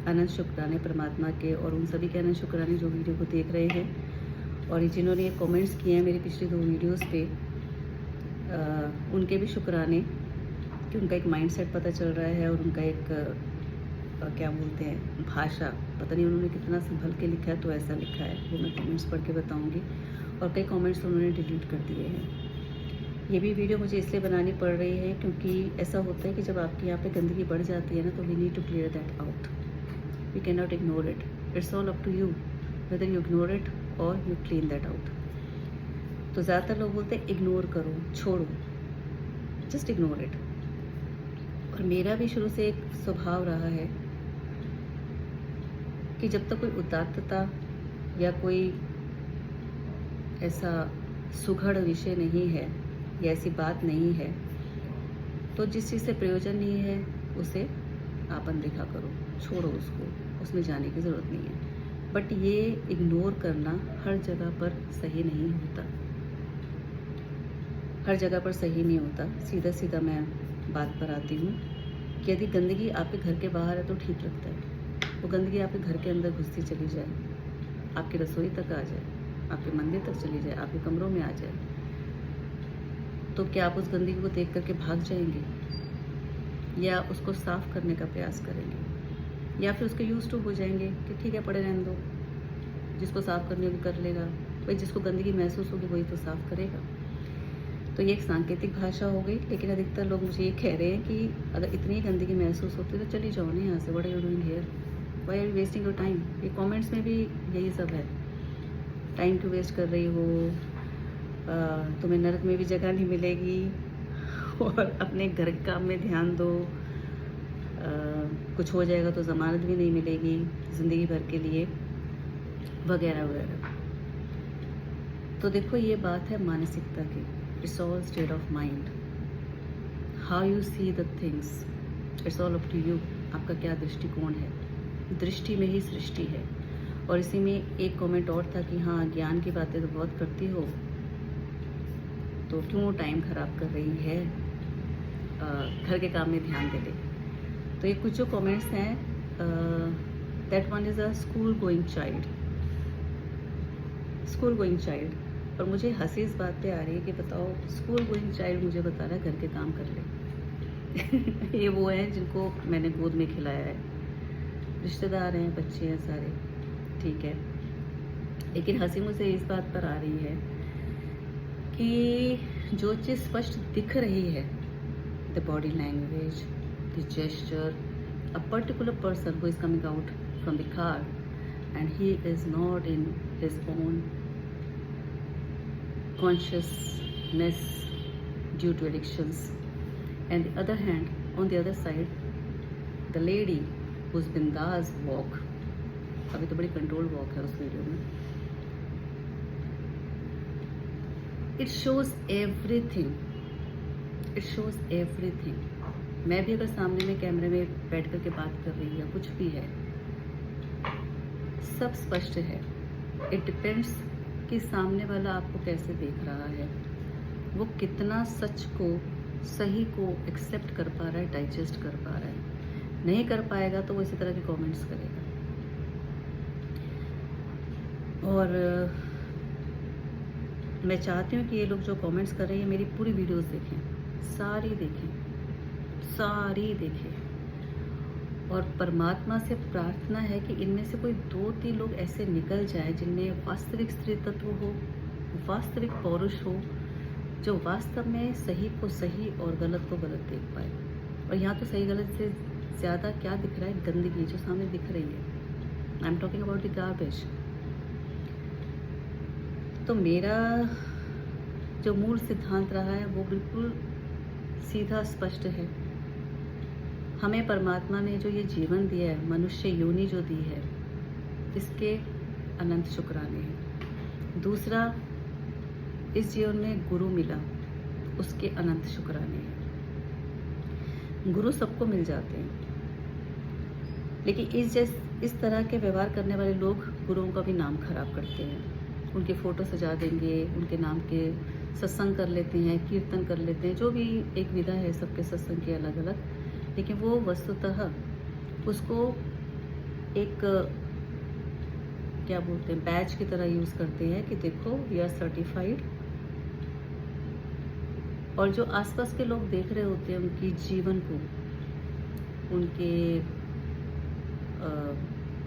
अनंत शुक्राने परमात्मा के, और उन सभी के अनंत शुक्राने जो वीडियो को देख रहे हैं और जिन्होंने ये कमेंट्स किए हैं मेरी पिछली 2 वीडियोस पे, उनके भी शुक्राने कि उनका एक माइंडसेट पता चल रहा है और उनका एक क्या बोलते हैं भाषा, पता नहीं उन्होंने कितना संभल के लिखा है, तो ऐसा लिखा है वो मैं कमेंट्स पढ़ के बताऊँगी। और कई कमेंट्स उन्होंने डिलीट कर दिए हैं। ये भी वीडियो मुझे इसलिए बनानी पड़ रही है क्योंकि ऐसा होता है कि जब आपके यहाँ पे गंदगी बढ़ जाती है ना, तो we need to clear that out. We can not ignore it. It's all up to you whether you ignore it और यू क्लीन दैट आउट। तो ज़्यादातर लोग बोलते हैं इग्नोर करो, छोड़ो, जस्ट इग्नोर इट। और मेरा भी शुरू से एक स्वभाव रहा है कि जब तक कोई उदात्तता या कोई ऐसा सुघड़ विषय नहीं है या ऐसी बात नहीं है, तो जिस चीज़ से प्रयोजन नहीं है उसे आप अनदेखा करो, छोड़ो उसको, उसमें जाने की ज़रूरत नहीं है। बट ये इग्नोर करना हर जगह पर सही नहीं होता, हर जगह पर सही नहीं होता। सीधा सीधा मैं बात पर आती हूँ कि यदि गंदगी आपके घर के बाहर है तो ठीक लगता है, वो गंदगी आपके घर के अंदर घुसती चली जाए, आपकी रसोई तक आ जाए, आपके मंदिर तक चली जाए, आपके कमरों में आ जाए, तो क्या आप उस गंदगी को देख करके भाग जाएंगे या उसको साफ़ करने का प्रयास करेंगे, या फिर उसके यूज़ टू हो जाएंगे कि ठीक है पड़े रहने दो, जिसको साफ़ करने को कर लेगा भाई, जिसको गंदगी महसूस होगी वही तो साफ़ करेगा। तो ये एक सांकेतिक भाषा हो गई, लेकिन अधिकतर लोग मुझे ये कह रहे हैं कि अगर इतनी गंदगी महसूस होती है तो चली जाओ ना यहाँ से, what are you doing here, why are you wasting your time. ये कमेंट्स में भी यही सब है, टाइम क्यों वेस्ट कर रही हो, तुम्हें नरक में भी जगह नहीं मिलेगी और अपने घर के काम में ध्यान दो, कुछ हो जाएगा तो ज़मानत भी नहीं मिलेगी ज़िंदगी भर के लिए, वगैरह वगैरह। तो देखो ये बात है मानसिकता की। It's all state of mind, how you see the things, it's all up to you. आपका क्या दृष्टिकोण है, दृष्टि में ही सृष्टि है। और इसी में एक कमेंट और था कि हाँ ज्ञान की बातें तो बहुत करती हो, तो क्यों टाइम ख़राब कर रही है, घर के काम में ध्यान दे ले। तो ये कुछ जो कमेंट्स हैं, that one is a school going child, school going child. और मुझे हंसी इस बात पे आ रही है कि बताओ स्कूल गोइंग चाइल्ड मुझे बता रहा है घर के काम कर ले। ये वो हैं जिनको मैंने गोद में खिलाया है, रिश्तेदार हैं, बच्चे हैं सारे, ठीक है। लेकिन हंसी मुझे इस बात पर आ रही है कि जो चीज़ स्पष्ट दिख रही है, the body language, the gesture, a particular person who is coming out from the car and he is not in his own consciousness due to addictions, and the other hand, on the other side, the lady who's bindas walk, अभी तो बड़ी control walk है उस video में, it shows everything, it shows everything। मैं भी अगर सामने में कैमरे में बैठ कर के बात कर रही है, कुछ भी है, सब स्पष्ट है। इट डिपेंड्स कि सामने वाला आपको कैसे देख रहा है, वो कितना सच को, सही को एक्सेप्ट कर पा रहा है, डाइजेस्ट कर पा रहा है। नहीं कर पाएगा तो वो इसी तरह के कमेंट्स करेगा। और मैं चाहती हूँ कि ये लोग जो कमेंट्स कर रहे हैं मेरी पूरी वीडियोस देखें, सारी देखें, सारी देखें। और परमात्मा से प्रार्थना है कि इनमें से कोई 2-3 लोग ऐसे निकल जाए जिनमें वास्तविक स्त्री तत्व हो, वास्तविक पौरुष हो, जो वास्तव में सही को सही और गलत को गलत देख पाए। और यहाँ तो सही गलत से ज़्यादा क्या दिख रहा है, गंदगी जो सामने दिख रही है। I am talking about the garbage. तो मेरा जो मूल सिद्धांत रहा है वो बिल्कुल सीधा स्पष्ट है। हमें परमात्मा ने जो ये जीवन दिया है, मनुष्य योनि जो दी है, इसके अनंत शुक्राने हैं। दूसरा, इस जीवन में गुरु मिला, उसके अनंत शुक्राने हैं। गुरु सबको मिल जाते हैं, लेकिन इस तरह के व्यवहार करने वाले लोग गुरुओं का भी नाम खराब करते हैं। उनके फ़ोटो सजा देंगे, उनके नाम के सत्संग कर लेते हैं, कीर्तन कर लेते हैं, जो भी एक विधा है सबके सत्संग की अलग अलग, लेकिन वो वस्तुतः उसको एक क्या बोलते हैं, बैच की तरह यूज़ करते हैं कि देखो वी आर सर्टिफाइड। और जो आसपास के लोग देख रहे होते हैं उनकी जीवन को, उनके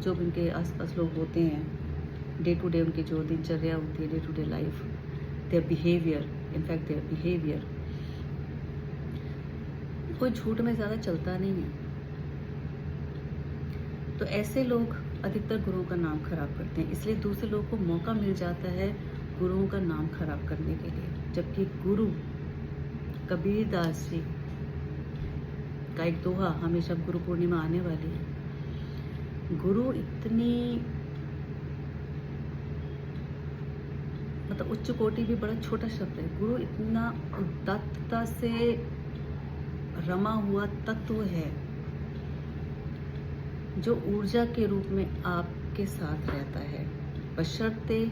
जो भी उनके आसपास लोग होते हैं, डे टू डे उनकी जो दिनचर्या होती है, day to day life, their behaviour, in fact their behaviour, कोई झूठ में ज़्यादा चलता नहीं है। तो ऐसे लोग अधिकतर गुरुओं का नाम खराब करते हैं, इसलिए दूसरे लोगों को मौका मिल जाता है गुरुओं का नाम खराब करने के लिए। जबकि गुरु कबीर दास जी का एक दोहा, हमेशा गुरु पूर्णिमा आने वाली है, गुरु इतनी मतलब उच्च कोटि भी बड़ा छोटा शब्द है, गुरु इतना उदात्तता से रमा हुआ तत्व है जो ऊर्जा के रूप में आपके साथ रहता है, बशर्ते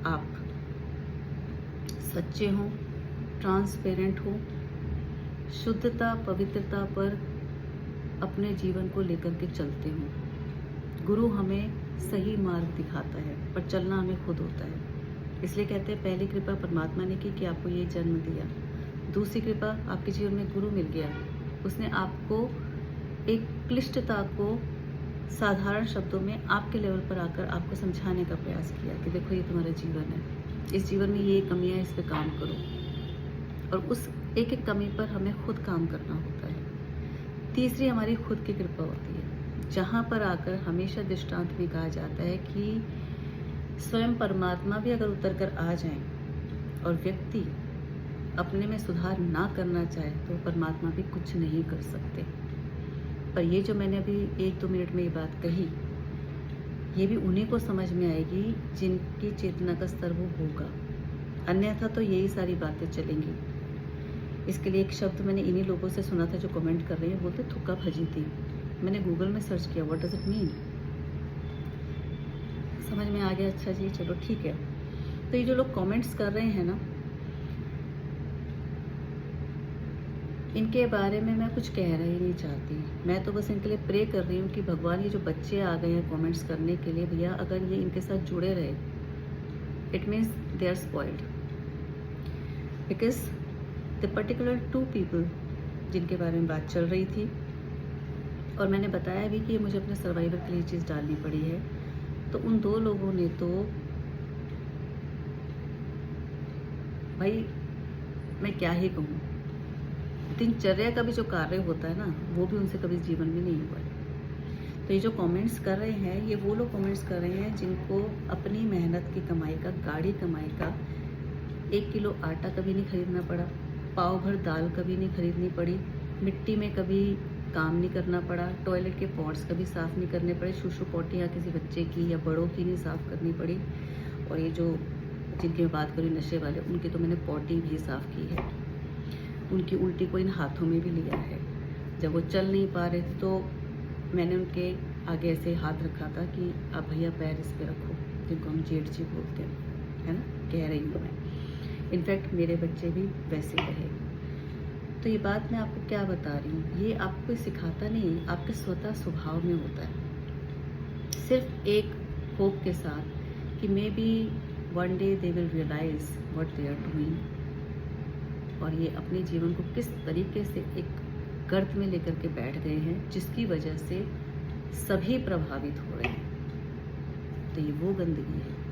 आप सच्चे हों, ट्रांसपेरेंट हो, शुद्धता पवित्रता पर अपने जीवन को लेकर के चलते हों। गुरु हमें सही मार्ग दिखाता है, पर चलना हमें खुद होता है। इसलिए कहते हैं पहली कृपा परमात्मा ने की कि आपको ये जन्म दिया, दूसरी कृपा आपके जीवन में गुरु मिल गया, उसने आपको एक क्लिष्टता को साधारण शब्दों में आपके लेवल पर आकर आपको समझाने का प्रयास किया कि देखो ये तुम्हारा जीवन है, इस जीवन में ये कमियां, इस पे काम करो। और उस एक एक कमी पर हमें खुद काम करना होता है। तीसरी हमारी खुद की कृपा होती है, जहाँ पर आकर हमेशा दृष्टांत में कहा जाता है कि स्वयं परमात्मा भी अगर उतर कर आ जाएं और व्यक्ति अपने में सुधार ना करना चाहे तो परमात्मा भी कुछ नहीं कर सकते। पर ये जो मैंने अभी 1-2 मिनट में ये बात कही, ये भी उन्हीं को समझ में आएगी जिनकी चेतना का स्तर वो होगा, अन्यथा तो यही सारी बातें चलेंगी। इसके लिए एक शब्द मैंने इन्हीं लोगों से सुना था जो कमेंट कर रहे हैं, बोलते थुक्का फजीती। मैंने गूगल में सर्च किया व्हाट डज इट मीन, समझ में आ गया, अच्छा जी चलो ठीक है। तो ये जो लोग कमेंट्स कर रहे हैं ना, इनके बारे में मैं कुछ कहना ही नहीं चाहती। मैं तो बस इनके लिए प्रे कर रही हूँ कि भगवान, ये जो बच्चे आ गए हैं कमेंट्स करने के लिए, भैया अगर ये इनके साथ जुड़े रहे, it means they are spoiled, because the particular 2 people जिनके बारे में बात चल रही थी, और मैंने बताया भी कि ये मुझे अपने सर्वाइवल के लिए चीज़ डालनी पड़ी है, तो उन 2 लोगों ने तो भाई मैं क्या ही कहूँ, दिनचर्या का भी जो कार्य होता है ना, वो भी उनसे कभी जीवन में नहीं हुआ है। तो ये जो कमेंट्स कर रहे हैं, ये वो लोग कमेंट्स कर रहे हैं जिनको अपनी मेहनत की कमाई का, गाढ़ी कमाई का 1 किलो आटा कभी नहीं खरीदना पड़ा, पाव भर दाल कभी नहीं खरीदनी पड़ी, मिट्टी में कभी काम नहीं करना पड़ा, टॉयलेट के पॉट्स कभी साफ़ नहीं करने पड़े, शूशु पोटियाँ किसी बच्चे की या बड़ों की नहीं साफ़ करनी पड़ी। और ये जो जिनकी मैं बात करूँ नशे वाले, उनकी तो मैंने पॉटी भी साफ़ की है, उनकी उल्टी को इन हाथों में भी लिया है। जब वो चल नहीं पा रहे थे तो मैंने उनके आगे ऐसे हाथ रखा था कि आप भैया पैर इस पे रखो, जिनको हम जेठ जी बोलते हैं, है ना, कह रही हूँ मैं। इनफैक्ट मेरे बच्चे भी वैसे रहे। तो ये बात मैं आपको क्या बता रही हूँ, ये आपको सिखाता नहीं, आपके स्वतः स्वभाव में होता है। सिर्फ एक होप के साथ कि may be one day they will realise what they are doing, और ये अपने जीवन को किस तरीके से एक गर्त में लेकर के बैठ गए हैं जिसकी वजह से सभी प्रभावित हो रहे हैं। तो ये वो गंदगी है